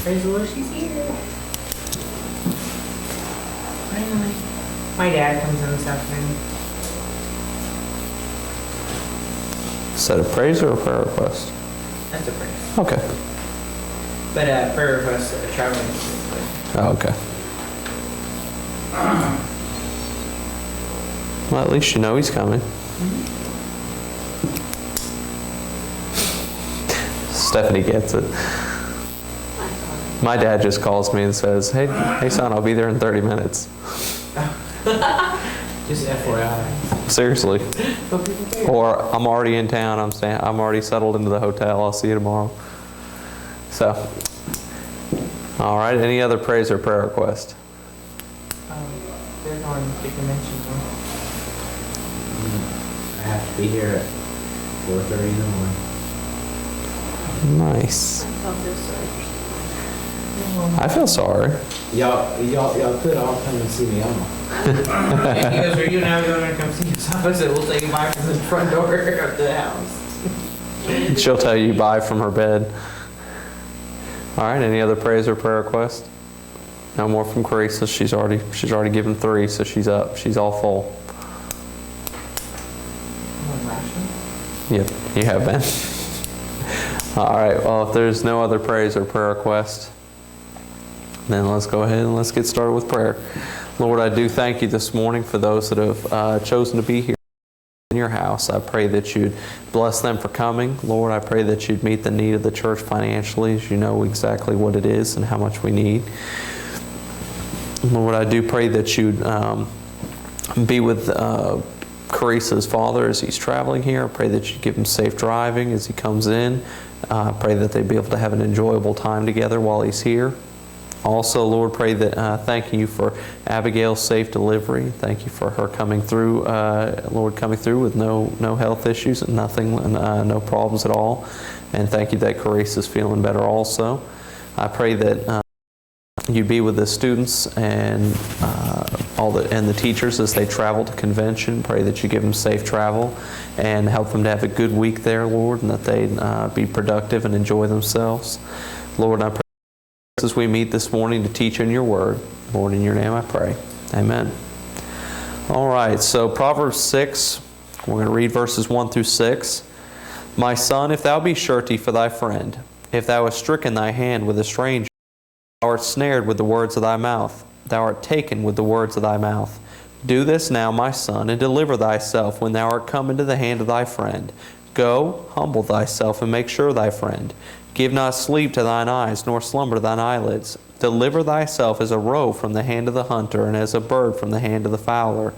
Praise the Lord, she's here. Finally. My dad comes in this afternoon. Is that a praise or a prayer request? That's a praise. Okay. But prayer request, traveling. Oh, okay. Well, at least you know he's coming. Stephanie gets it. My dad just calls me and says, hey son, I'll be there in 30 minutes. Just FYI. Seriously. Or I'm already in town, I'm already settled into the hotel, I'll see you tomorrow. So, all right, any other praise or prayer request? They're going to convention. I have to be here at 4:30 in the morning. Nice. I feel sorry. Y'all could all come and see me on. And he goes, are you and I going to come see us? I said, we'll say goodbye from the front door of the house. She'll tell you bye from her bed. All right, any other praise or prayer request? No more from Carissa. She's already given 3, so she's up. She's all full. Yep, you have been. All right, well, if there's no other praise or prayer request, then let's go ahead and let's get started with prayer. Lord, I do thank you this morning for those that have chosen to be here in your house. I pray that you'd bless them for coming. Lord, I pray that you'd meet the need of the church financially, as you know exactly what it is and how much we need. Lord, I do pray that you'd be with Carissa's father as he's traveling here. I pray that you give him safe driving as he comes in. I pray that they'd be able to have an enjoyable time together while he's here. Also, Lord, pray that, thanking you for Abigail's safe delivery. Thank you for her coming through, Lord, coming through with no health issues and nothing, no problems at all. And thank you that Carissa's feeling better also. I pray that you be with the students and the teachers as they travel to convention. Pray that you give them safe travel and help them to have a good week there, Lord, and that they be productive and enjoy themselves. Lord, I pray as we meet this morning to teach in your word. Lord, in your name I pray. Amen. All right, so Proverbs 6, we're going to read verses 1 through 6. My son, if thou be surety for thy friend, if thou hast stricken thy hand with a stranger, thou art snared with the words of thy mouth. Thou art taken with the words of thy mouth. Do this now, my son, and deliver thyself when thou art come into the hand of thy friend. Go, humble thyself, and make sure thy friend. Give not sleep to thine eyes, nor slumber to thine eyelids. Deliver thyself as a roe from the hand of the hunter, and as a bird from the hand of the fowler.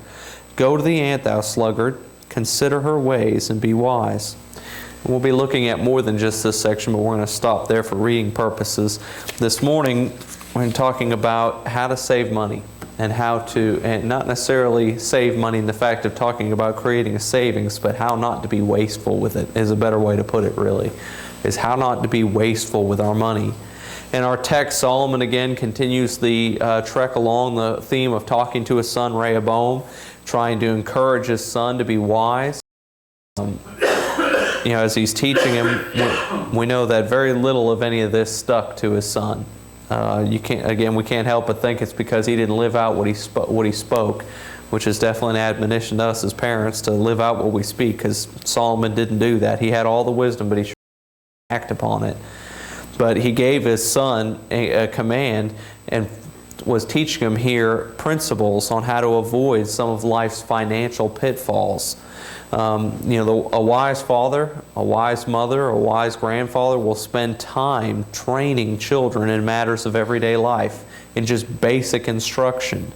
Go to the ant, thou sluggard. Consider her ways, and be wise. And we'll be looking at more than just this section, but we're going to stop there for reading purposes. This morning, we're talking about how to save money and how to, and not necessarily save money in the fact of talking about creating a savings, but how not to be wasteful with it is a better way to put it, really, is how not to be wasteful with our money. In our text, Solomon again continues the trek along the theme of talking to his son Rehoboam, trying to encourage his son to be wise. As he's teaching him, we know that very little of any of this stuck to his son. We can't help but think it's because he didn't live out what he spoke, which is definitely an admonition to us as parents to live out what we speak, because Solomon didn't do that. He had all the wisdom, but he should act upon it. But he gave his son a command and was teaching him here principles on how to avoid some of life's financial pitfalls. A wise father, a wise mother, a wise grandfather will spend time training children in matters of everyday life, in just basic instruction.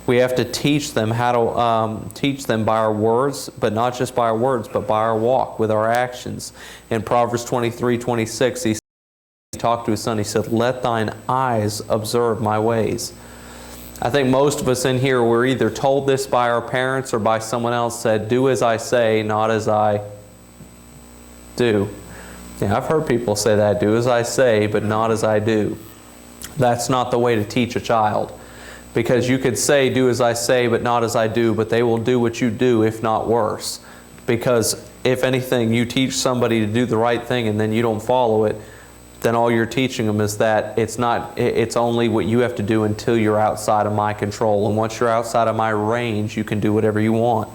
We have to teach them how to teach them by our words, but not just by our words, but by our walk, with our actions. In Proverbs 23:26, he talked to his son, he said, "Let thine eyes observe my ways." I think most of us in here were either told this by our parents or by someone else, said, "Do as I say, not as I do." Yeah, I've heard people say that, "Do as I say, but not as I do." That's not the way to teach a child. Because you could say, "Do as I say, but not as I do," but they will do what you do, if not worse. Because if anything, you teach somebody to do the right thing and then you don't follow it, then all you're teaching them is that it's only what you have to do until you're outside of my control. And once you're outside of my range, you can do whatever you want.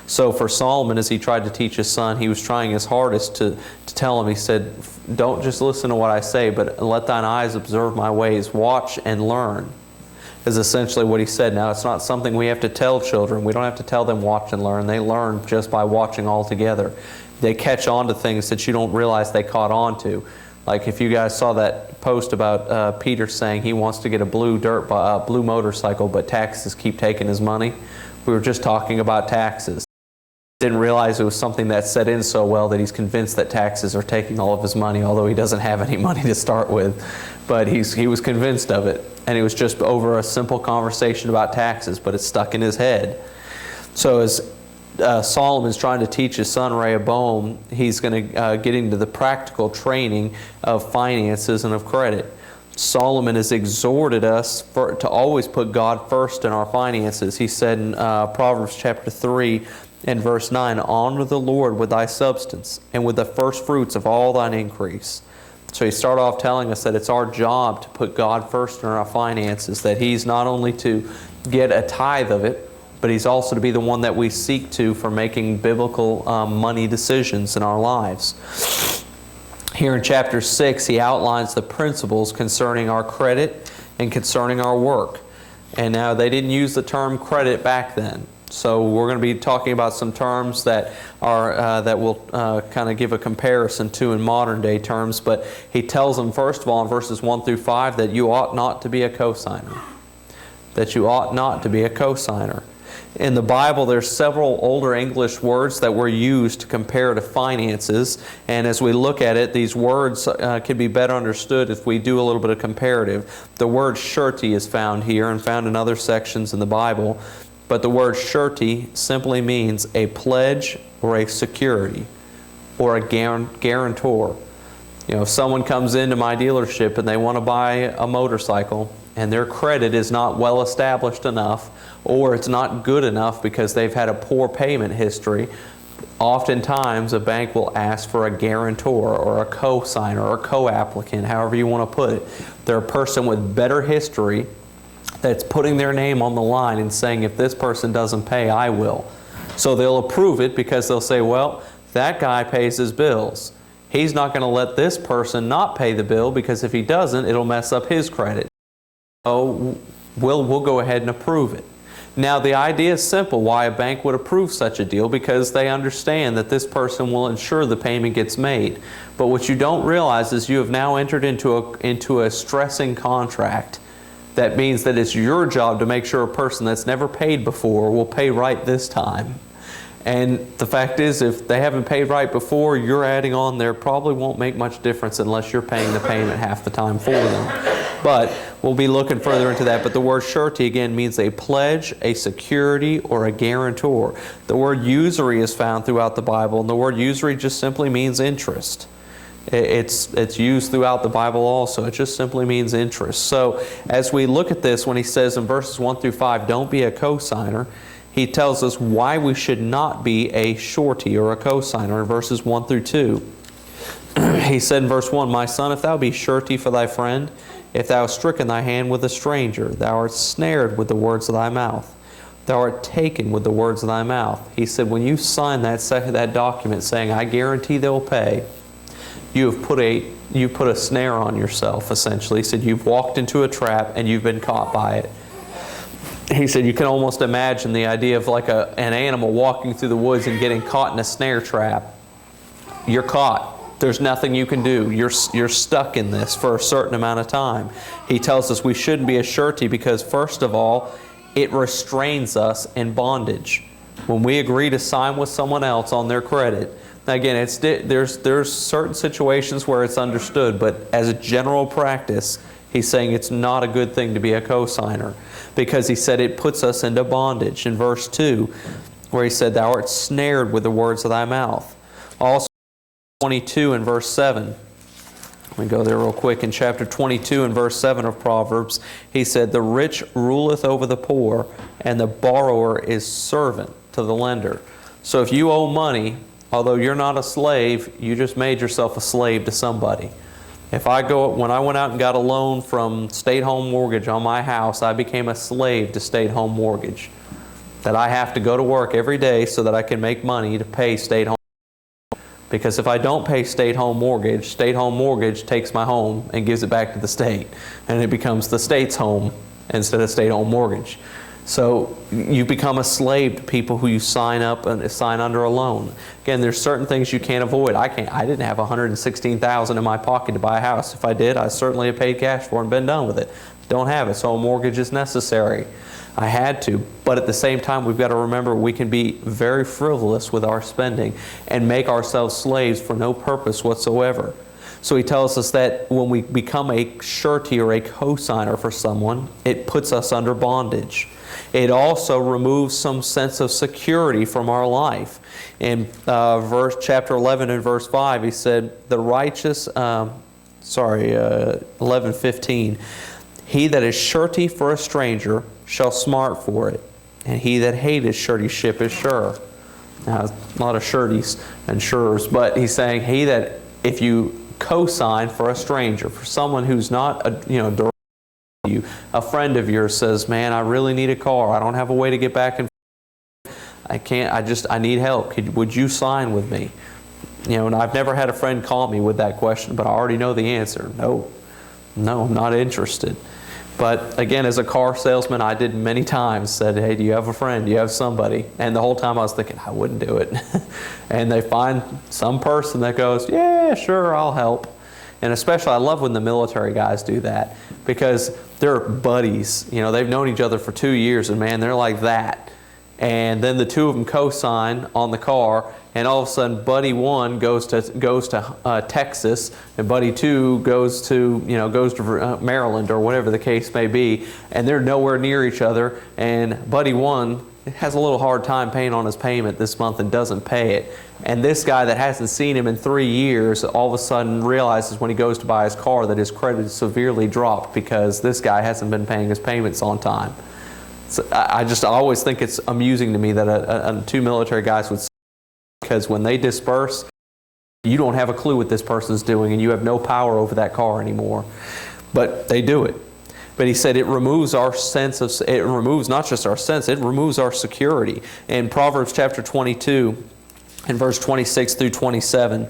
So for Solomon, as he tried to teach his son, he was trying his hardest to tell him, he said, don't just listen to what I say, but let thine eyes observe my ways. Watch and learn is essentially what he said. Now, it's not something we have to tell children. We don't have to tell them watch and learn. They learn just by watching altogether. They catch on to things that you don't realize they caught on to. Like if you guys saw that post about Peter saying he wants to get a blue motorcycle, but taxes keep taking his money. We were just talking about taxes. Didn't realize it was something that set in so well that he's convinced that taxes are taking all of his money, although he doesn't have any money to start with. But he was convinced of it. And it was just over a simple conversation about taxes, but it's stuck in his head. So as Solomon's trying to teach his son Rehoboam, he's going to get into the practical training of finances and of credit. Solomon has exhorted us to always put God first in our finances. He said in Proverbs chapter 3 and verse 9, honor the Lord with thy substance and with the first fruits of all thine increase. So he started off telling us that it's our job to put God first in our finances, that He's not only to get a tithe of it, but He's also to be the one that we seek to for making biblical money decisions in our lives. Here in chapter 6, he outlines the principles concerning our credit and concerning our work. And now they didn't use the term credit back then. So we're going to be talking about some terms that are that we'll kind of give a comparison to in modern day terms. But he tells them, first of all, in verses 1 through 5, that you ought not to be a cosigner. That you ought not to be a cosigner. In the Bible, there's several older English words that were used to compare to finances. And as we look at it, these words can be better understood if we do a little bit of comparative. The word surety is found here and found in other sections in the Bible. But the word surety simply means a pledge or a security or a guarantor. You know, if someone comes into my dealership and they want to buy a motorcycle and their credit is not well established enough, or it's not good enough because they've had a poor payment history, oftentimes a bank will ask for a guarantor or a co-signer or a co-applicant, however you want to put it. They're a person with better history that's putting their name on the line and saying, if this person doesn't pay, I will. So they'll approve it because they'll say, well, that guy pays his bills. He's not going to let this person not pay the bill because if he doesn't, it'll mess up his credit. So we'll go ahead and approve it. Now the idea is simple, why a bank would approve such a deal, because they understand that this person will ensure the payment gets made. But what you don't realize is you have now entered into a stressing contract. That means that it's your job to make sure a person that's never paid before will pay right this time. And the fact is, if they haven't paid right before, you're adding on there probably won't make much difference unless you're paying the payment half the time for them. But we'll be looking further into that. But the word surety again means a pledge, a security, or a guarantor. The word usury is found throughout the Bible, and the word usury just simply means interest. It's used throughout the Bible also. It just simply means interest. So as we look at this, when he says in verses 1 through 5, don't be a cosigner, he tells us why we should not be a surety or a cosigner in verses 1 through 2. He said in verse 1, my son, if thou be surety for thy friend, if thou hast stricken thy hand with a stranger, thou art snared with the words of thy mouth. Thou art taken with the words of thy mouth. He said, when you sign that document saying, I guarantee they'll pay, you put a snare on yourself, essentially. He said, you've walked into a trap and you've been caught by it. He said, you can almost imagine the idea of like an animal walking through the woods and getting caught in a snare trap. You're caught. There's nothing you can do. You're stuck in this for a certain amount of time. He tells us we shouldn't be a surety because, first of all, it restrains us in bondage. When we agree to sign with someone else on their credit, now again, there's certain situations where it's understood, but as a general practice, he's saying it's not a good thing to be a cosigner because he said it puts us into bondage. In verse 2, where he said, thou art snared with the words of thy mouth. Also, 22 and verse 7. Let me go there real quick. In chapter 22 and verse 7 of Proverbs, he said, the rich ruleth over the poor, and the borrower is servant to the lender. So if you owe money, although you're not a slave, you just made yourself a slave to somebody. When I went out and got a loan from State Home Mortgage on my house, I became a slave to State Home Mortgage. That I have to go to work every day so that I can make money to pay State Home. Because if I don't pay State Home Mortgage takes my home and gives it back to the state. And it becomes the state's home instead of State Home Mortgage. So you become a slave to people who you sign up and sign under a loan. Again, there's certain things you can't avoid. I didn't have $116,000 in my pocket to buy a house. If I did, I certainly have paid cash for it and been done with it. Don't have it, so a mortgage is necessary. I had to, but at the same time, we've got to remember we can be very frivolous with our spending and make ourselves slaves for no purpose whatsoever. So he tells us that when we become a surety or a co-signer for someone, it puts us under bondage. It also removes some sense of security from our life. In chapter 11 and verse 5, he said, the righteous, 11:15, he that is surety for a stranger shall smart for it, and he that hateth suretyship is sure. Now, a lot of sureties and surers, but he's saying if you co-sign for a stranger, for someone who's not direct to you, a friend of yours says, man, I really need a car. I don't have a way to get back and I need help. Would you sign with me? And I've never had a friend call me with that question, but I already know the answer. No, I'm not interested. But again, as a car salesman, I did many times said, hey, do you have a friend? Do you have somebody? And the whole time I was thinking, I wouldn't do it. And they find some person that goes, yeah, sure, I'll help. And especially I love when the military guys do that because they're buddies. They've known each other for 2 years and man, they're like that. And then the two of them co-sign on the car, and all of a sudden, Buddy 1 goes to Texas, and Buddy 2 goes to Maryland or whatever the case may be, and they're nowhere near each other. And Buddy 1 has a little hard time paying on his payment this month and doesn't pay it. And this guy that hasn't seen him in 3 years, all of a sudden realizes when he goes to buy his car that his credit is severely dropped because this guy hasn't been paying his payments on time. So I always think it's amusing to me that two military guys would say, because when they disperse, you don't have a clue what this person's doing and you have no power over that car anymore. But they do it. But he said it removes our sense of, it removes not just our sense, it removes our security. In Proverbs chapter 22, in verse 26 through 27,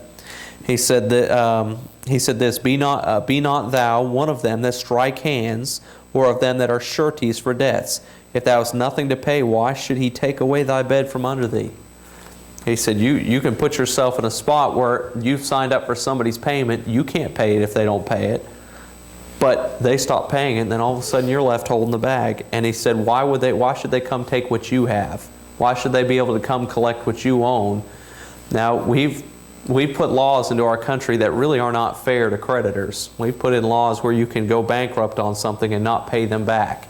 he said this, be not thou one of them that strike hands, or of them that are sureties for debts. If thou hast nothing to pay, why should he take away thy bed from under thee? He said, you can put yourself in a spot where you've signed up for somebody's payment. You can't pay it if they don't pay it. But they stop paying it, and then all of a sudden you're left holding the bag. And he said, why should they come take what you have? Why should they be able to come collect what you own? Now, we've put laws into our country that really are not fair to creditors. We've put in laws where you can go bankrupt on something and not pay them back.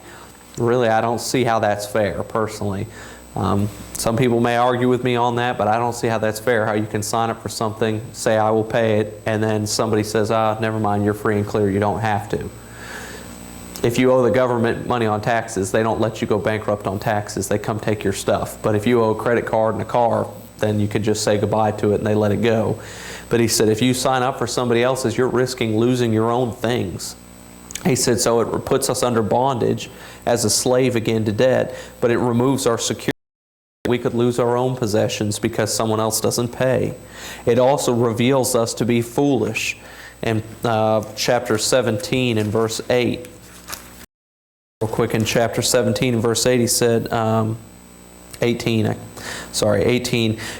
Really, I don't see how that's fair, personally. Some people may argue with me on that, but I don't see how that's fair, how you can sign up for something, say I will pay it, and then somebody says, never mind, you're free and clear, you don't have to. If you owe the government money on taxes, they don't let you go bankrupt on taxes. They come take your stuff. But if you owe a credit card and a car, then you could just say goodbye to it and they let it go. But he said, if you sign up for somebody else's, you're risking losing your own things. He said, so it puts us under bondage as a slave again to debt, but it removes our security. We could lose our own possessions because someone else doesn't pay. It also reveals us to be foolish. In chapter 17 and verse 8, real quick, in chapter 17 and verse 8, he said, 18,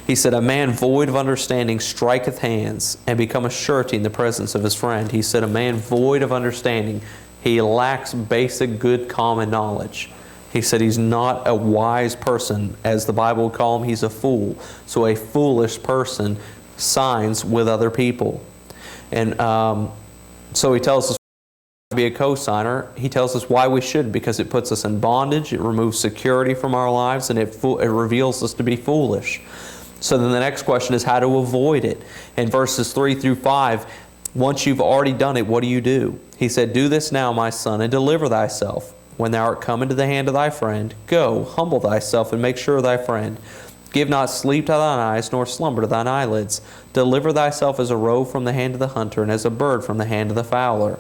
he said, a man void of understanding striketh hands and become a surety in the presence of his friend. He said, a man void of understanding, he lacks basic good common knowledge. He said he's not a wise person, as the Bible would call him, he's a fool. So a foolish person signs with other people. And so he tells us to be a co-signer. He tells us why we should, because it puts us in bondage, it removes security from our lives, and it reveals us to be foolish. So then the next question is how to avoid it. In verses 3 through 5, once you've already done it, what do? He said, do this now, my son, and deliver thyself. When thou art come into the hand of thy friend, go, humble thyself, and make sure of thy friend. Give not sleep to thine eyes, nor slumber to thine eyelids. Deliver thyself as a roe from the hand of the hunter, and as a bird from the hand of the fowler.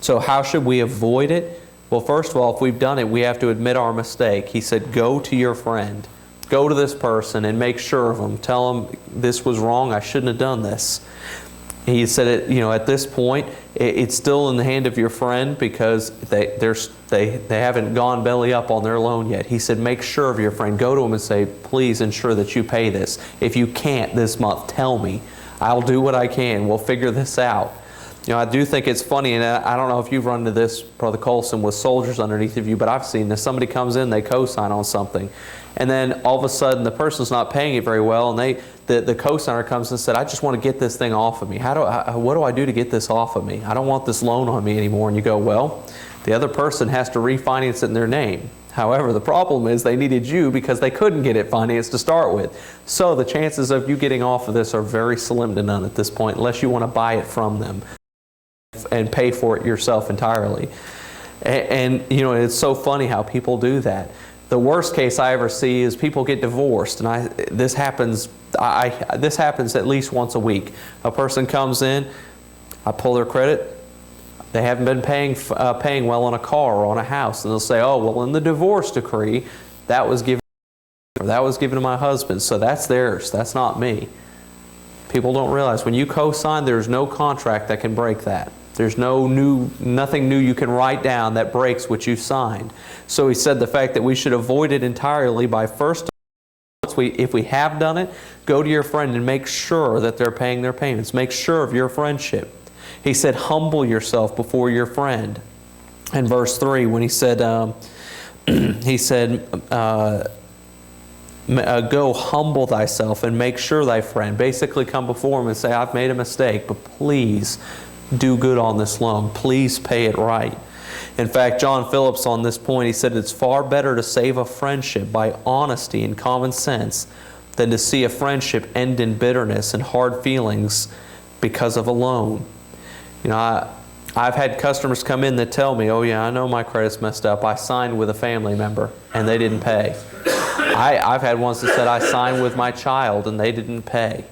So how should we avoid it? Well, first of all, if we've done it, we have to admit our mistake. He said, go to your friend. Go to this person and make sure of them. Tell them this was wrong. I shouldn't have done this. He said, at this point, it's still in the hand of your friend because they haven't gone belly up on their loan yet. He said, make sure of your friend. Go to him and say, please ensure that you pay this. If you can't this month, tell me. I'll do what I can. We'll figure this out. I do think it's funny, and I don't know if you've run into this, Brother Colson, with soldiers underneath of you, but I've seen this. Somebody comes in, they co-sign on something, and then all of a sudden the person's not paying it very well, and the co-signer comes and said, I just want to get this thing off of me. What do I do to get this off of me? I don't want this loan on me anymore. And you go, well, the other person has to refinance it in their name. However, the problem is they needed you because they couldn't get it financed to start with. So the chances of you getting off of this are very slim to none at this point, unless you want to buy it from them and pay for it yourself entirely. And it's so funny how people do that. The worst case I ever see is people get divorced, and this happens at least once a week. A person comes in, I pull their credit, they haven't been paying well on a car or on a house, and they'll say, oh, well, in the divorce decree, that was given to my husband, so that's theirs, that's not me. People don't realize when you co-sign, there's no contract that can break that. There's nothing new you can write down that breaks what you signed. So he said the fact that we should avoid it entirely by first, if we have done it, go to your friend and make sure that they're paying their payments. Make sure of your friendship. He said, humble yourself before your friend. In verse 3, when he said, go humble thyself and make sure thy friend. Basically come before him and say, I've made a mistake, but please do good on this loan. Please pay it right. In fact, John Phillips on this point, he said it's far better to save a friendship by honesty and common sense than to see a friendship end in bitterness and hard feelings because of a loan. I've had customers come in that tell me, oh yeah, I know my credit's messed up. I signed with a family member and they didn't pay. I've had ones that said I signed with my child and they didn't pay.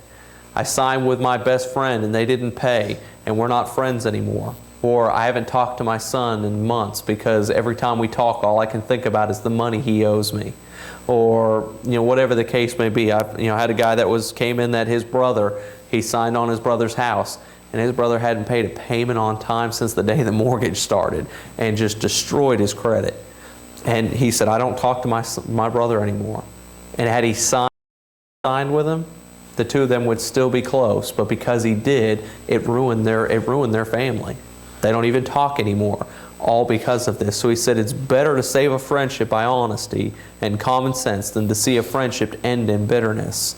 I signed with my best friend and they didn't pay, and we're not friends anymore. Or I haven't talked to my son in months because every time we talk, all I can think about is the money he owes me. Or whatever the case may be. I had a guy that came in that his brother, he signed on his brother's house, and his brother hadn't paid a payment on time since the day the mortgage started, and just destroyed his credit. And he said, I don't talk to my brother anymore. And had he signed with him, the two of them would still be close, but because he did, it ruined their family. They don't even talk anymore, all because of this. So he said it's better to save a friendship by honesty and common sense than to see a friendship end in bitterness.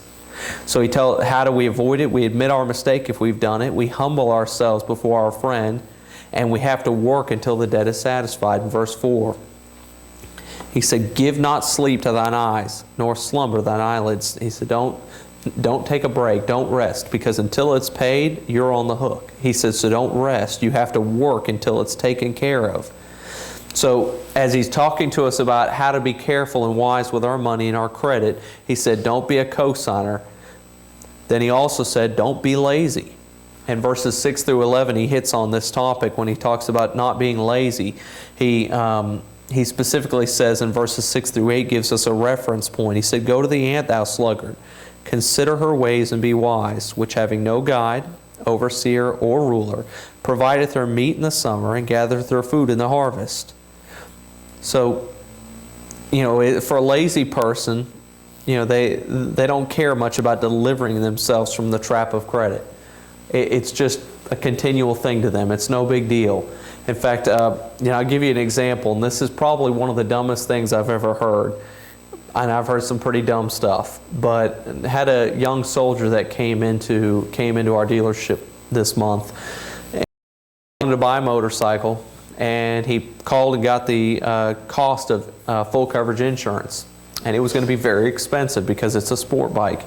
So how do we avoid it? We admit our mistake if we've done it. We humble ourselves before our friend, and we have to work until the debt is satisfied. In verse 4, he said, give not sleep to thine eyes, nor slumber thine eyelids. He said, don't take a break, don't rest, because until it's paid, you're on the hook. He says, so don't rest. You have to work until it's taken care of. So as he's talking to us about how to be careful and wise with our money and our credit, he said, don't be a co-signer. Then he also said, don't be lazy. In verses 6 through 11, he hits on this topic when he talks about not being lazy. He specifically says in verses 6 through 8, gives us a reference point. He said, go to the ant, thou sluggard. Consider her ways and be wise, which having no guide, overseer, or ruler, provideth her meat in the summer and gathereth her food in the harvest. So, for a lazy person, they don't care much about delivering themselves from the trap of credit. It's just a continual thing to them. It's no big deal. In fact, I'll give you an example, and this is probably one of the dumbest things I've ever heard. And I've heard some pretty dumb stuff, but had a young soldier that came into our dealership this month and wanted to buy a motorcycle, and he called and got the cost of full coverage insurance, and it was going to be very expensive because it's a sport bike.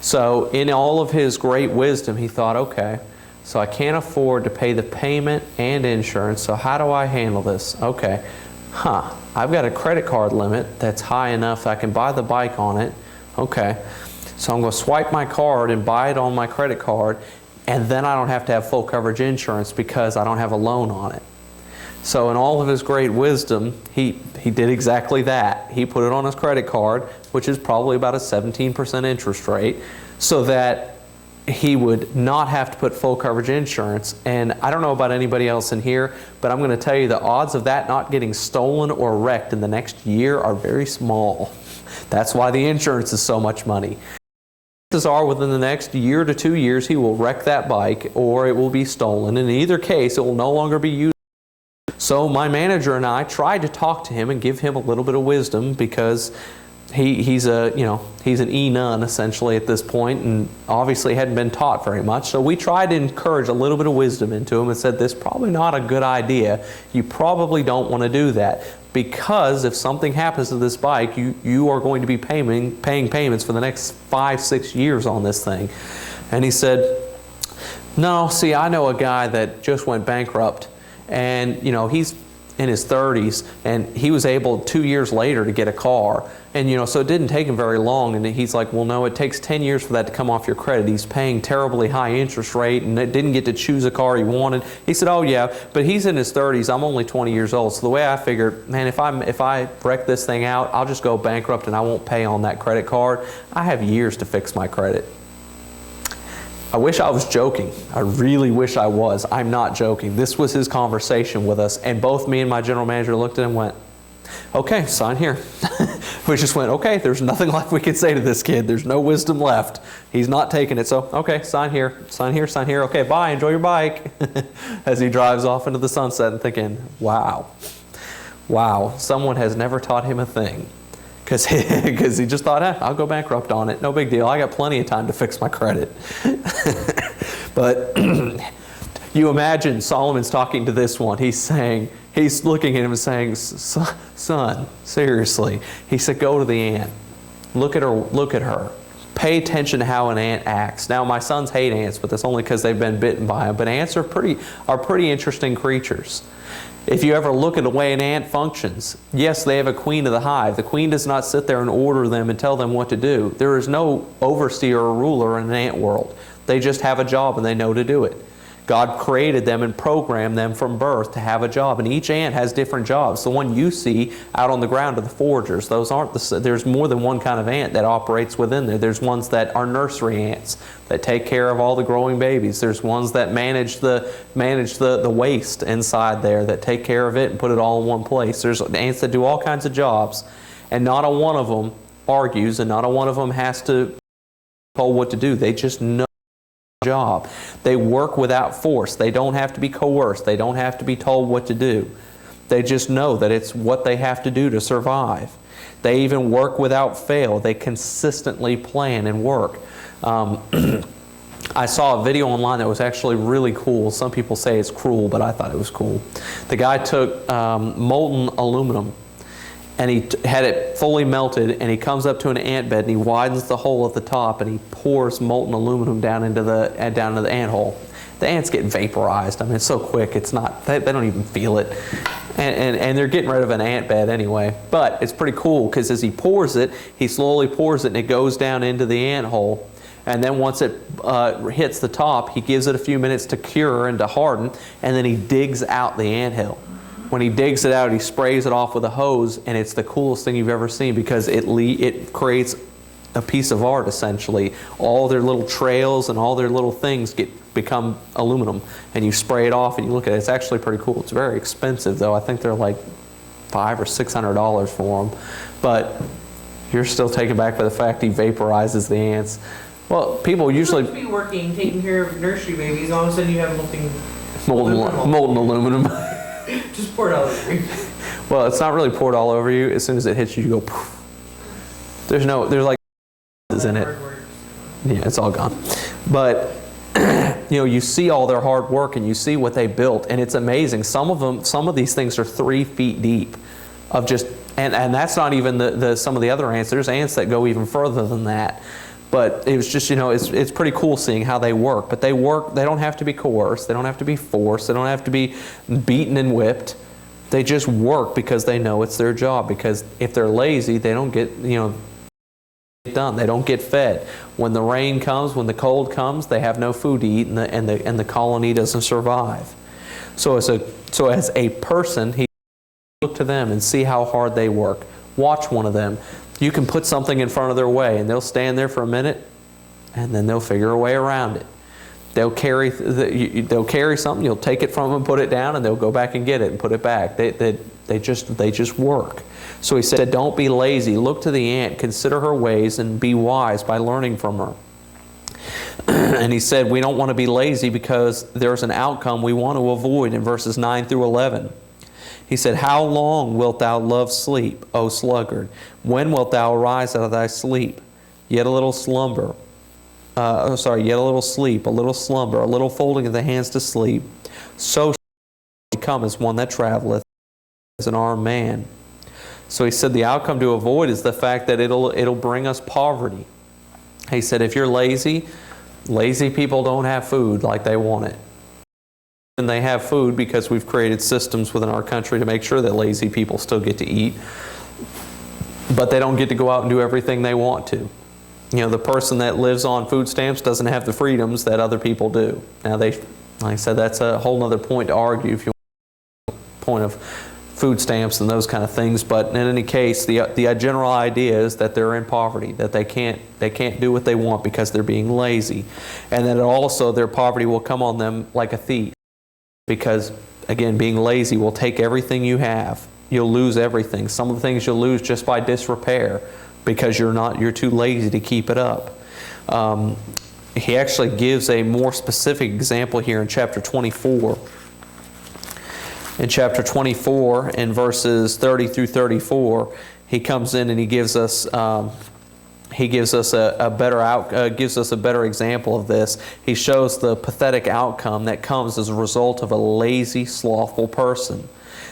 So in all of his great wisdom, he thought, okay, so I can't afford to pay the payment and insurance, so how do I handle this? Okay, I've got a credit card limit that's high enough I can buy the bike on it Okay. So I'm going to swipe my card and buy it on my credit card, and then I don't have to have full coverage insurance because I don't have a loan on it. So in all of his great wisdom, he did exactly that. He put it on his credit card, which is probably about a 17% interest rate, so that he would not have to put full coverage insurance. And I don't know about anybody else in here, but I'm going to tell you the odds of that not getting stolen or wrecked in the next year are very small. That's why the insurance is so much money. Chances are within the next year to 2 years he will wreck that bike or it will be stolen. In either case, it will no longer be used. So my manager and I tried to talk to him and give him a little bit of wisdom, because he's an E-nun essentially at this point, and obviously hadn't been taught very much. So we tried to encourage a little bit of wisdom into him and said, this is probably not a good idea. You probably don't want to do that, because if something happens to this bike, you are going to be paying payments for the next 5-6 years on this thing. And he said, no, see, I know a guy that just went bankrupt, and he's in his 30s, and he was able 2 years later to get a car. And so it didn't take him very long, and he's like, well, no, it takes 10 years for that to come off your credit. He's paying terribly high interest rate and didn't get to choose a car he wanted. He said, oh yeah, but he's in his 30s, I'm only 20 years old. So the way I figured, man, if I wreck this thing out, I'll just go bankrupt and I won't pay on that credit card. I have years to fix my credit. I wish I was joking. I really wish I was. I'm not joking. This was his conversation with us, and both me and my general manager looked at him and went, okay, sign here. We just went, okay, there's nothing left we can say to this kid. There's no wisdom left. He's not taking it. So, okay, sign here, sign here, sign here. Okay, bye, enjoy your bike. As he drives off into the sunset and thinking, wow, someone has never taught him a thing. Because he just thought, I'll go bankrupt on it. No big deal. I got plenty of time to fix my credit. But you imagine Solomon's talking to this one. He's looking at him and saying, son, seriously. He said, go to the ant. Look at her. Pay attention to how an ant acts. Now, my sons hate ants, but that's only because they've been bitten by them. But ants are pretty interesting creatures. If you ever look at the way an ant functions, yes, they have a queen of the hive. The queen does not sit there and order them and tell them what to do. There is no overseer or ruler in an ant world. They just have a job and they know to do it. God created them and programmed them from birth to have a job, and each ant has different jobs. The one you see out on the ground are the foragers. Those aren't there's more than one kind of ant that operates within there. There's ones that are nursery ants that take care of all the growing babies. There's ones that manage the waste inside there, that take care of it and put it all in one place. There's ants that do all kinds of jobs, and not a one of them argues, and not a one of them has to be told what to do. They just know job. They work without force. They don't have to be coerced. They don't have to be told what to do. They just know that it's what they have to do to survive. They even work without fail. They consistently plan and work. I saw a video online that was actually really cool. Some people say it's cruel, but I thought it was cool. The guy took molten aluminum, and he had it fully melted, and he comes up to an ant bed and he widens the hole at the top and he pours molten aluminum down into the ant hole. The ants get vaporized. I mean, it's so quick, it's not, they don't even feel it. And they're getting rid of an ant bed anyway. But it's pretty cool, because as he pours it, he slowly pours it and it goes down into the ant hole. And then once it hits the top, he gives it a few minutes to cure and to harden, and then he digs out the anthill. When he digs it out, he sprays it off with a hose, and it's the coolest thing you've ever seen, because it creates a piece of art, essentially. All their little trails and all their little things become aluminum, and you spray it off and you look at it. It's actually pretty cool. It's very expensive, though. I think they're like $500 or $600 for them. But you're still taken back by the fact he vaporizes the ants. Well, people usually to be working, taking care of nursery babies. All of a sudden, you have molten aluminum. Just pour it all over you. Well, it's not really poured all over you. As soon as it hits you, you go poof. There's like in it. Yeah, it's all gone. But you see all their hard work and you see what they built, and it's amazing. Some of these things are 3 feet deep, of just, and that's not even some of the other ants. There's ants that go even further than that. But it was just, it's pretty cool seeing how they work. But they don't have to be coerced. They don't have to be forced. They don't have to be beaten and whipped. They just work because they know it's their job. Because if they're lazy, they don't get, done. They don't get fed. When the rain comes, when the cold comes, they have no food to eat, and the colony doesn't survive. So as a person, he look to them and see how hard they work. Watch one of them. You can put something in front of their way, and they'll stand there for a minute, and then they'll figure a way around it. They'll carry something. You'll take it from them, put it down, and they'll go back and get it and put it back. They just work. So he said, don't be lazy. Look to the ant, consider her ways, and be wise by learning from her. And he said, we don't want to be lazy because there's an outcome we want to avoid in verses 9 through 11. He said, how long wilt thou love sleep, O sluggard? When wilt thou arise out of thy sleep? Yet a little slumber. Yet a little sleep, a little slumber, a little folding of the hands to sleep. So shall he come as one that traveleth, as an armed man. So he said the outcome to avoid is the fact that it'll bring us poverty. He said if you're lazy people don't have food like they want it. And they have food because we've created systems within our country to make sure that lazy people still get to eat. But they don't get to go out and do everything they want to. You know, the person that lives on food stamps doesn't have the freedoms that other people do. Now, like I said, that's a whole other point to argue if you want the point of food stamps and those kind of things. But in any case, the general idea is that they're in poverty, that they can't do what they want because they're being lazy. And that also their poverty will come on them like a thief. Because, again, being lazy will take everything you have. You'll lose everything. Some of the things you'll lose just by disrepair because you're too lazy to keep it up. He actually gives a more specific example here in chapter 24. In chapter 24, in verses 30 through 34, he comes in and he gives us a better example of this. He shows the pathetic outcome that comes as a result of a lazy, slothful person.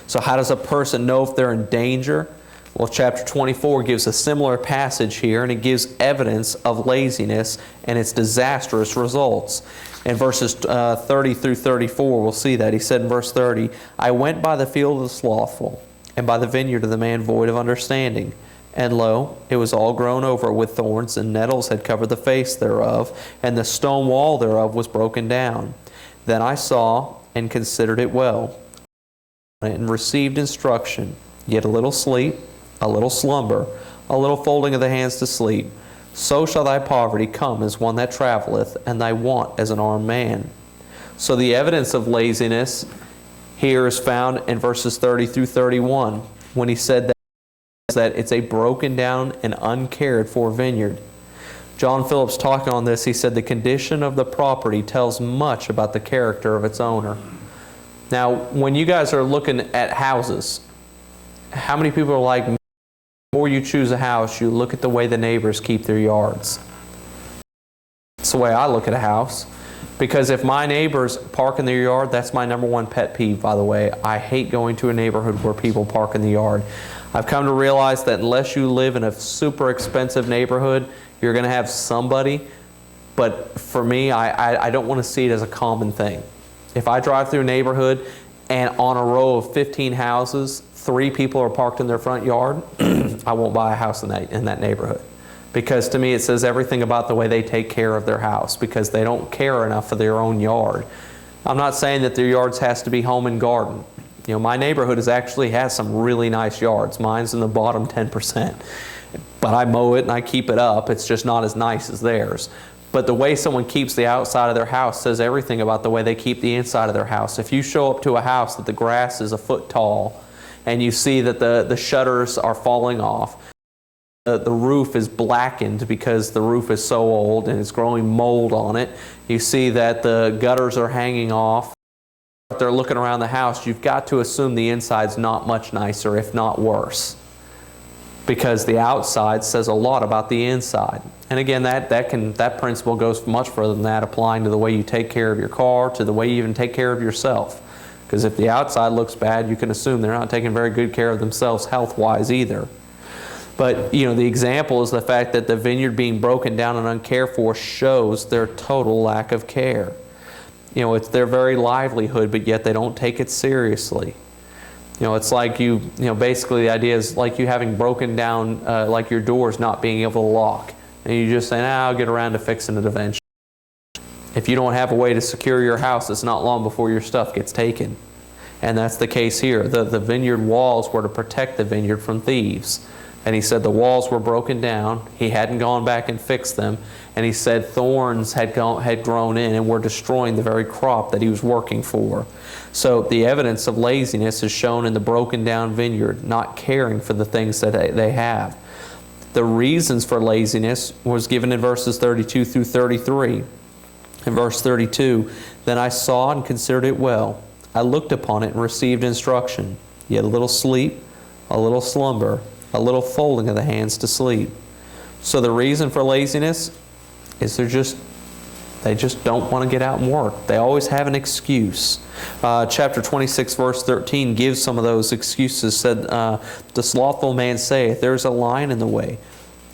So how does a person know if they're in danger? Well, chapter 24 gives a similar passage here, and it gives evidence of laziness and its disastrous results. In verses 30 through 34, we'll see that. He said in verse 30, I went by the field of the slothful, and by the vineyard of the man void of understanding. And lo, it was all grown over with thorns, and nettles had covered the face thereof, and the stone wall thereof was broken down. Then I saw and considered it well, and received instruction, yet a little sleep, a little slumber, a little folding of the hands to sleep. So shall thy poverty come as one that traveleth, and thy want as an armed man. So the evidence of laziness here is found in verses 30 through 31, when he said that it's a broken down and uncared for vineyard. John Phillips talking on this, he said the condition of the property tells much about the character of its owner. Now, when you guys are looking at houses, how many people are like, before you choose a house, you look at the way the neighbors keep their yards? That's the way I look at a house. Because if my neighbors park in their yard, that's my number one pet peeve, by the way. I hate going to a neighborhood where people park in the yard. I've come to realize that unless you live in a super expensive neighborhood, you're going to have somebody. But for me, I don't want to see it as a common thing. If I drive through a neighborhood and on a row of 15 houses, 3 people are parked in their front yard, I won't buy a house in that neighborhood. Because to me it says everything about the way they take care of their house, because they don't care enough for their own yard. I'm not saying that their yards has to be home and garden. You know, my neighborhood actually has some really nice yards. Mine's in the bottom 10%. But I mow it and I keep it up. It's just not as nice as theirs. But the way someone keeps the outside of their house says everything about the way they keep the inside of their house. If you show up to a house that the grass is a foot tall, and you see that the shutters are falling off, the roof is blackened because the roof is so old and it's growing mold on it, you see that the gutters are hanging off, if they're looking around the house, you've got to assume the inside's not much nicer, if not worse. Because the outside says a lot about the inside. And again, that principle goes much further than that, applying to the way you take care of your car, to the way you even take care of yourself. Because if the outside looks bad, you can assume they're not taking very good care of themselves health-wise either. But, you know, the example is the fact that the vineyard being broken down and uncared for shows their total lack of care. You know, it's their very livelihood, but yet they don't take it seriously. You know, it's like basically the idea is like you having broken down, like your doors not being able to lock. and you just say, nah, I'll get around to fixing it eventually. If you don't have a way to secure your house, it's not long before your stuff gets taken. And that's the case here. The vineyard walls were to protect the vineyard from thieves. And he said the walls were broken down. He hadn't gone back and fixed them. And he said thorns had grown in and were destroying the very crop that he was working for. So the evidence of laziness is shown in the broken down vineyard, not caring for the things that they have. The reasons for laziness was given in verses 32 through 33. In verse 32, then I saw and considered it well. I looked upon it and received instruction. Yet a little sleep, a little slumber, a little folding of the hands to sleep. So the reason for laziness is they just don't want to get out and work. They always have an excuse. Chapter 26, verse 13 gives some of those excuses. Said, the slothful man saith, there is a lion in the way.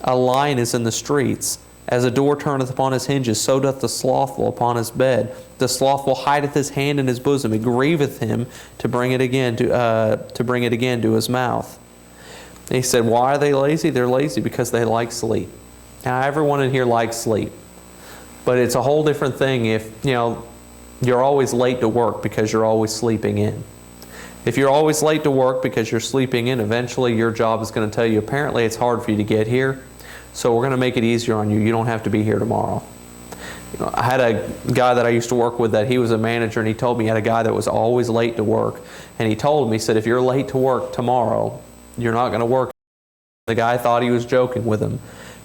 A lion is in the streets. As a door turneth upon his hinges, so doth the slothful upon his bed. The slothful hideth his hand in his bosom. It grieveth him to bring it again to his mouth. And he said, why are they lazy? They're lazy because they like sleep. Now, everyone in here likes sleep. But it's a whole different thing if, you're always late to work because you're always sleeping in. If you're always late to work because you're sleeping in, eventually your job is going to tell you, apparently it's hard for you to get here, so we're going to make it easier on you. You don't have to be here tomorrow. I had a guy that I used to work with that he was a manager, and he told me he had a guy that was always late to work. And he told me, he said, if you're late to work tomorrow, you're not going to work. The guy thought he was joking with him.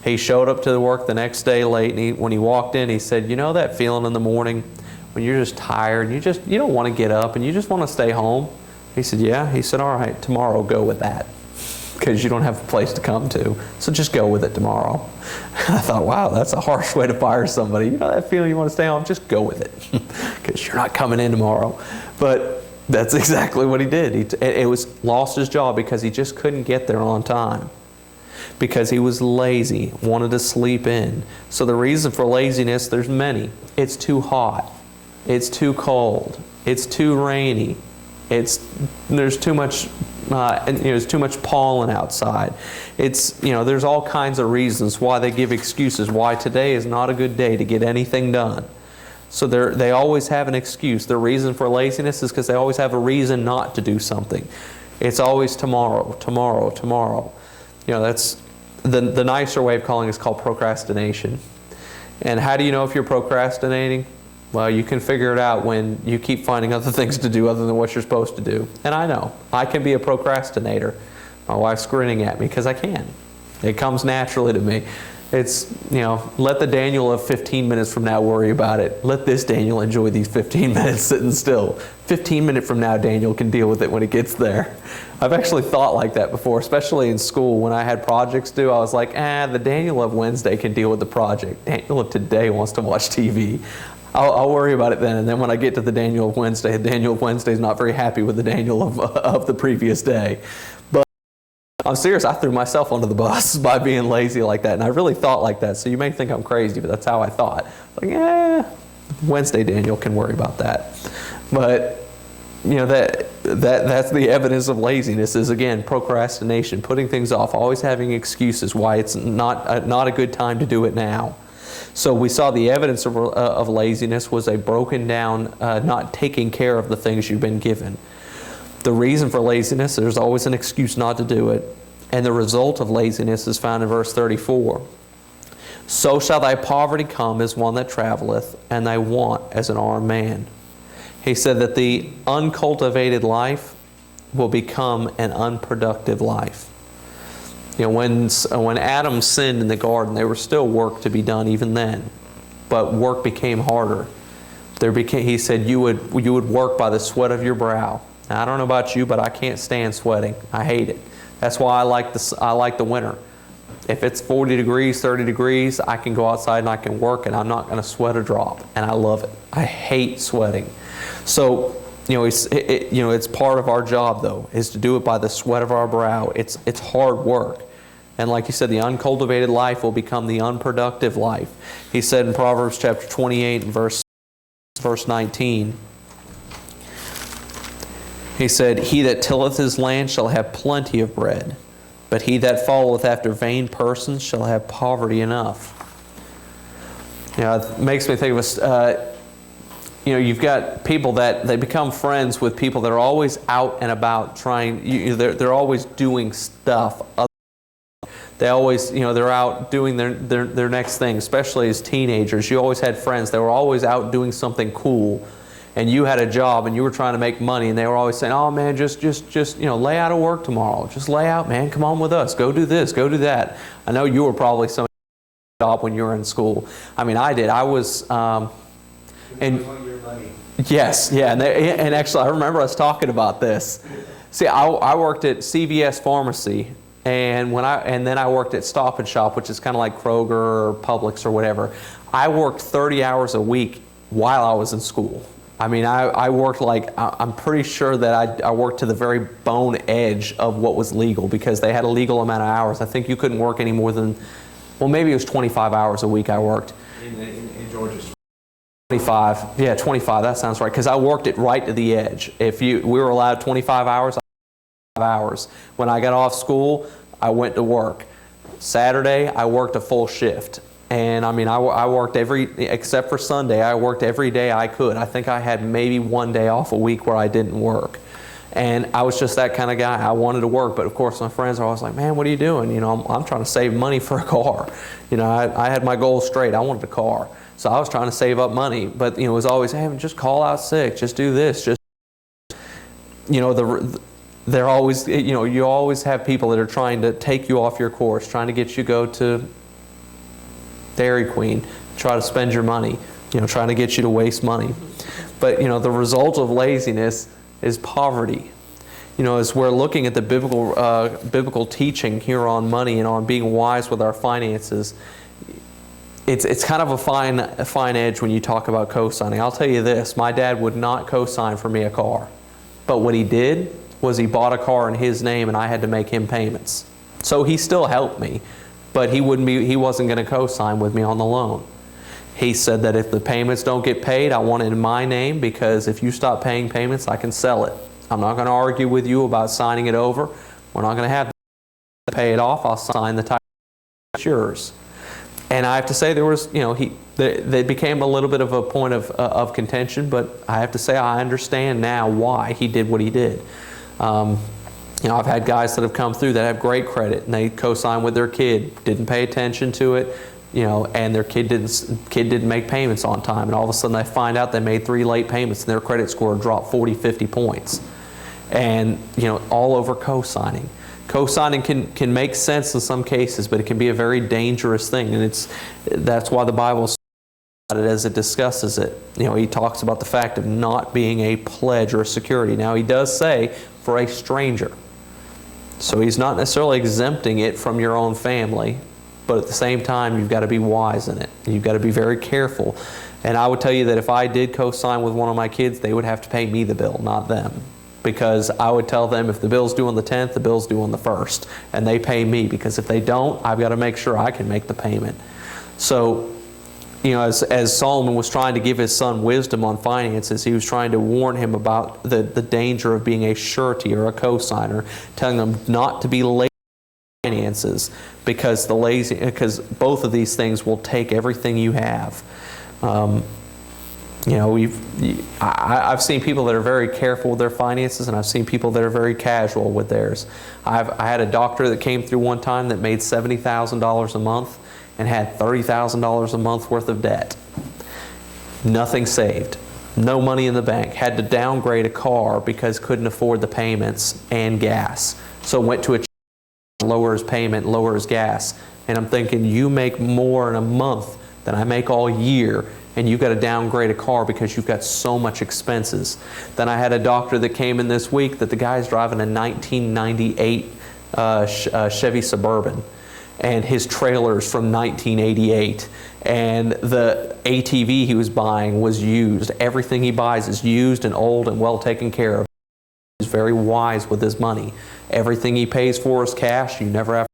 He showed up to work the next day late, and when he walked in, he said, you know that feeling in the morning when you're just tired, and you don't want to get up, and you just want to stay home? He said, yeah. He said, all right, tomorrow go with that, because you don't have a place to come to. So just go with it tomorrow. I thought, wow, that's a harsh way to fire somebody. You know that feeling you want to stay home? Just go with it, because you're not coming in tomorrow. But that's exactly what he did. It was lost his job because he just couldn't get there on time, because he was lazy, wanted to sleep in. So the reason for laziness, there's many. It's too hot. It's too cold. It's too rainy. There's too much there's too much pollen outside. There's all kinds of reasons why they give excuses, why today is not a good day to get anything done. So they always have an excuse. Their reason for laziness is because they always have a reason not to do something. It's always tomorrow, tomorrow, tomorrow. That's the nicer way of calling it is called procrastination. And how do you know if you're procrastinating? Well, you can figure it out when you keep finding other things to do other than what you're supposed to do. And I know. I can be a procrastinator. My wife's grinning at me because I can. It comes naturally to me. It's, let the Daniel of 15 minutes from now worry about it. Let this Daniel enjoy these 15 minutes sitting still. 15 minutes from now, Daniel can deal with it when it gets there. I've actually thought like that before, especially in school. When I had projects due, I was like, the Daniel of Wednesday can deal with the project. Daniel of today wants to watch TV. I'll worry about it then. And then when I get to the Daniel of Wednesday, the Daniel of Wednesday is not very happy with the Daniel of the previous day. But I'm serious, I threw myself under the bus by being lazy like that. And I really thought like that. So you may think I'm crazy, but that's how I thought. Like, Wednesday Daniel can worry about that. But, that's the evidence of laziness is, again, procrastination, putting things off, always having excuses why it's not a good time to do it now. So we saw the evidence of laziness was a broken down, not taking care of the things you've been given. The reason for laziness, there's always an excuse not to do it. And the result of laziness is found in verse 34. So shall thy poverty come as one that traveleth, and thy want as an armed man. He said that the uncultivated life will become an unproductive life. When Adam sinned in the garden, there was still work to be done even then, but work became harder. He said you would work by the sweat of your brow. Now, I don't know about you, but I can't stand sweating. I hate it. That's why I like the winter. If it's 40 degrees, 30 degrees, I can go outside and I can work, and I'm not going to sweat a drop, and I love it. I hate sweating. So, it's part of our job, though, is to do it by the sweat of our brow. It's hard work. And like you said, the uncultivated life will become the unproductive life. He said in Proverbs chapter 28 and verse 19, he said, he that tilleth his land shall have plenty of bread, But he that followeth after vain persons shall have poverty enough. It makes me think of you've got people that they become friends with people that are always out and about trying. They're always doing stuff. They always, they're out doing their next thing, especially as teenagers. You always had friends that were always out doing something cool, and you had a job and you were trying to make money, and they were always saying, "Oh man, just lay out of work tomorrow. Just lay out, man. Come on with us. Go do this. Go do that." I know you were probably some job when you were in school. I mean, I did. I was, and yes, yeah, and actually, I remember us talking about this. See, I worked at CVS Pharmacy. And then I worked at Stop and Shop, which is kind of like Kroger or Publix or whatever. I worked 30 hours a week while I was in school. I mean, I worked I'm pretty sure that I worked to the very bone edge of what was legal, because they had a legal amount of hours. I think you couldn't work any more than, well, maybe it was 25 hours a week I worked. In Georgia. 25, yeah, 25, that sounds right, because I worked it right to the edge. We were allowed 25 hours, hours. When I got off school, I went to work. Saturday, I worked a full shift. And I mean, I worked except for Sunday, I worked every day I could. I think I had maybe one day off a week where I didn't work. And I was just that kind of guy. I wanted to work, but of course my friends are always like, "Man, what are you doing?" I'm trying to save money for a car. I had my goal straight. I wanted a car. So I was trying to save up money, but it was always, "Hey, just call out sick, just do this, just," they're always, you always have people that are trying to take you off your course, trying to get you to go to Dairy Queen, try to spend your money, trying to get you to waste money. But, the result of laziness is poverty. As we're looking at the biblical teaching here on money and on being wise with our finances, it's kind of a fine edge when you talk about co-signing. I'll tell you this, my dad would not co-sign for me a car. But what he did was he bought a car in his name and I had to make him payments. So he still helped me, but he wasn't going to co-sign with me on the loan. He said that if the payments don't get paid, I want it in my name, because if you stop paying payments, I can sell it. I'm not going to argue with you about signing it over. We're not going to have to pay it off. I'll sign the title. It's yours. And I have to say, there was, they became a little bit of a point of contention, but I have to say I understand now why he did what he did. I've had guys that have come through that have great credit, and they co-sign with their kid, didn't pay attention to it, and their kid didn't make payments on time, and all of a sudden they find out they made 3 late payments and their credit score dropped 40, 50 points. And, all over co-signing. Co-signing can make sense in some cases, but it can be a very dangerous thing, and that's why the Bible says it as it discusses it. He talks about the fact of not being a pledge or a security. Now, he does say for a stranger. So he's not necessarily exempting it from your own family, but at the same time, you've got to be wise in it. You've got to be very careful. And I would tell you that if I did co-sign with one of my kids, they would have to pay me the bill, not them. Because I would tell them, if the bill's due on the 10th, the bill's due on the 1st. And they pay me, because if they don't, I've got to make sure I can make the payment. So, as Solomon was trying to give his son wisdom on finances, he was trying to warn him about the danger of being a surety or a co-signer, telling him not to be lazy in finances, because both of these things will take everything you have. I've seen people that are very careful with their finances, and I've seen people that are very casual with theirs. I had a doctor that came through one time that made $70,000 a month and had $30,000 a month worth of debt. Nothing saved. No money in the bank. Had to downgrade a car because couldn't afford the payments and gas. So went to a lower his payment, lower his gas. And I'm thinking, you make more in a month than I make all year, and you've got to downgrade a car because you've got so much expenses. Then I had a doctor that came in this week that the guy's driving a 1998 Chevy Suburban, and his trailer's from 1988, and the ATV he was buying was used. Everything he buys is used and old and well taken care of. He's very wise with his money. Everything he pays for is cash. You never have to,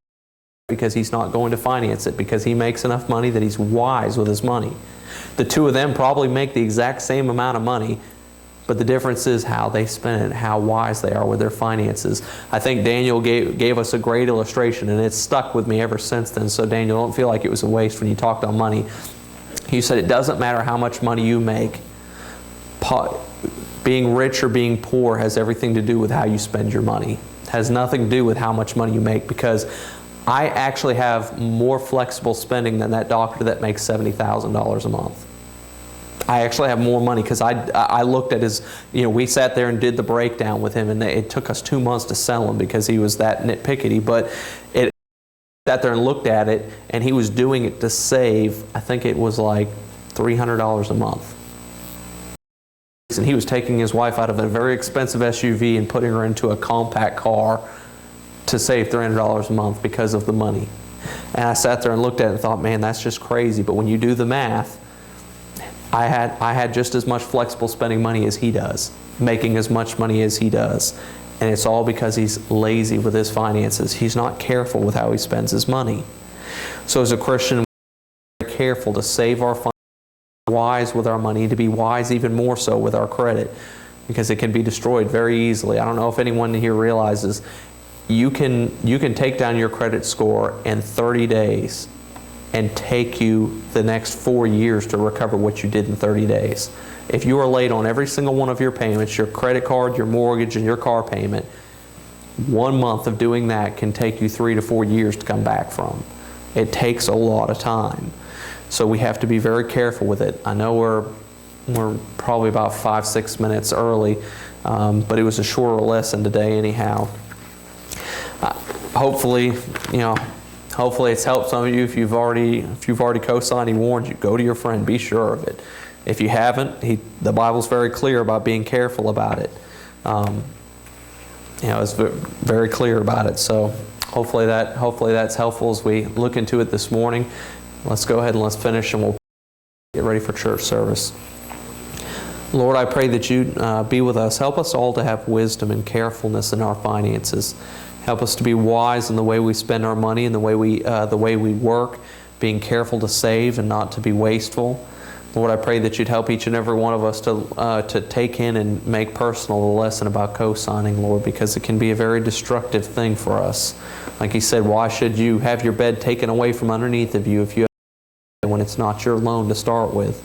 because he's not going to finance it, because he makes enough money that he's wise with his money. The two of them probably make the exact same amount of money, but the difference is how they spend it, how wise they are with their finances. I think Daniel gave us a great illustration, and it's stuck with me ever since then. So Daniel, don't feel like it was a waste when you talked on money. He said it doesn't matter how much money you make. Being rich or being poor has everything to do with how you spend your money. It has nothing to do with how much money you make, because I actually have more flexible spending than that doctor that makes $70,000 a month. I actually have more money because I looked at his, we sat there and did the breakdown with him, and it took us 2 months to sell him because he was that nitpickety. But it sat there and looked at it, and he was doing it to save, I think it was like $300 a month. And he was taking his wife out of a very expensive SUV and putting her into a compact car to save $300 a month because of the money. And I sat there and looked at it and thought, man, that's just crazy. But when you do the math, I had just as much flexible spending money as he does, making as much money as he does. And it's all because he's lazy with his finances. He's not careful with how he spends his money. So as a Christian, we're careful to save our funds, wise with our money, to be wise even more so with our credit, because it can be destroyed very easily. I don't know if anyone here realizes you can take down your credit score in 30 days and take you the next 4 years to recover what you did in 30 days. If you are late on every single one of your payments, your credit card, your mortgage, and your car payment, 1 month of doing that can take you 3 to 4 years to come back from. It takes a lot of time. So we have to be very careful with it. I know we're probably about 5-6 minutes early, but it was a shorter lesson today anyhow. Hopefully it's helped some of you. If you've already co-signed, he warned you, go to your friend, be sure of it. If you haven't, the Bible's very clear about being careful about it. It's very clear about it. So hopefully that's helpful as we look into it this morning. Let's go ahead and let's finish, and we'll get ready for church service. Lord, I pray that you be with us. Help us all to have wisdom and carefulness in our finances. Help us to be wise in the way we spend our money and the way we work, being careful to save and not to be wasteful. Lord, I pray that you'd help each and every one of us to take in and make personal the lesson about co-signing, Lord, because it can be a very destructive thing for us. Like he said, why should you have your bed taken away from underneath of you if you have when it's not your loan to start with?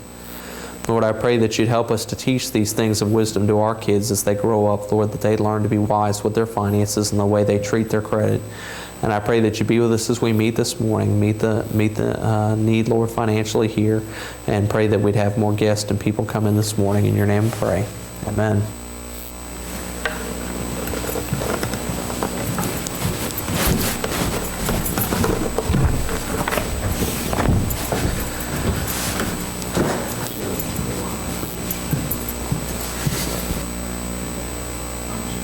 Lord, I pray that you'd help us to teach these things of wisdom to our kids as they grow up, Lord, that they'd learn to be wise with their finances and the way they treat their credit. And I pray that you be with us as we meet this morning, meet the need, Lord, financially here, and pray that we'd have more guests and people come in this morning. In your name I pray. Amen.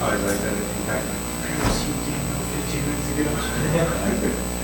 I was like that if you back. I received 15 minutes ago.